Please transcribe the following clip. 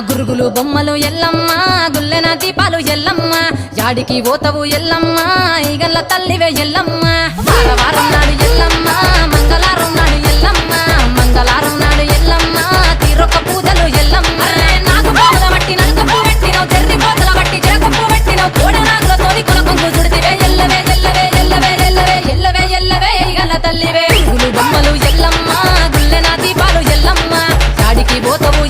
గురుగులు బొమ్మలు ఎల్లమ్మ గుల్లెన దీపాలు ఎల్లమ్మ యాడికి పోతవు ఎల్లమ్మ ఈగల్ల తల్లివే ఎల్లమ్మ వారం నాడు ఎల్లమ్మ మంగళవారం నాడు ఎల్లమ్మ మంగళవారం నాడు ఎల్లమ్మ తీరొక్క పూజలు ఎల్లమ్మ నాకు పూల బట్టి నలుకప్పు పెట్టినవు జర్రి పోతల బట్టి జరకప్పు పెట్టినవు కోడ నాగులతోని కొనకొంగు చుడితివే ఎల్లవే ఎల్లవే ఎల్లవే ఎల్లవే ఎల్లవే ఎల్లవే ఈగల్ల తల్లివే గురుగులు బొమ్మలు ఎల్లమ్మ గుల్లెన దీపాలు ఎల్లమ్మ యాడికి పోతవు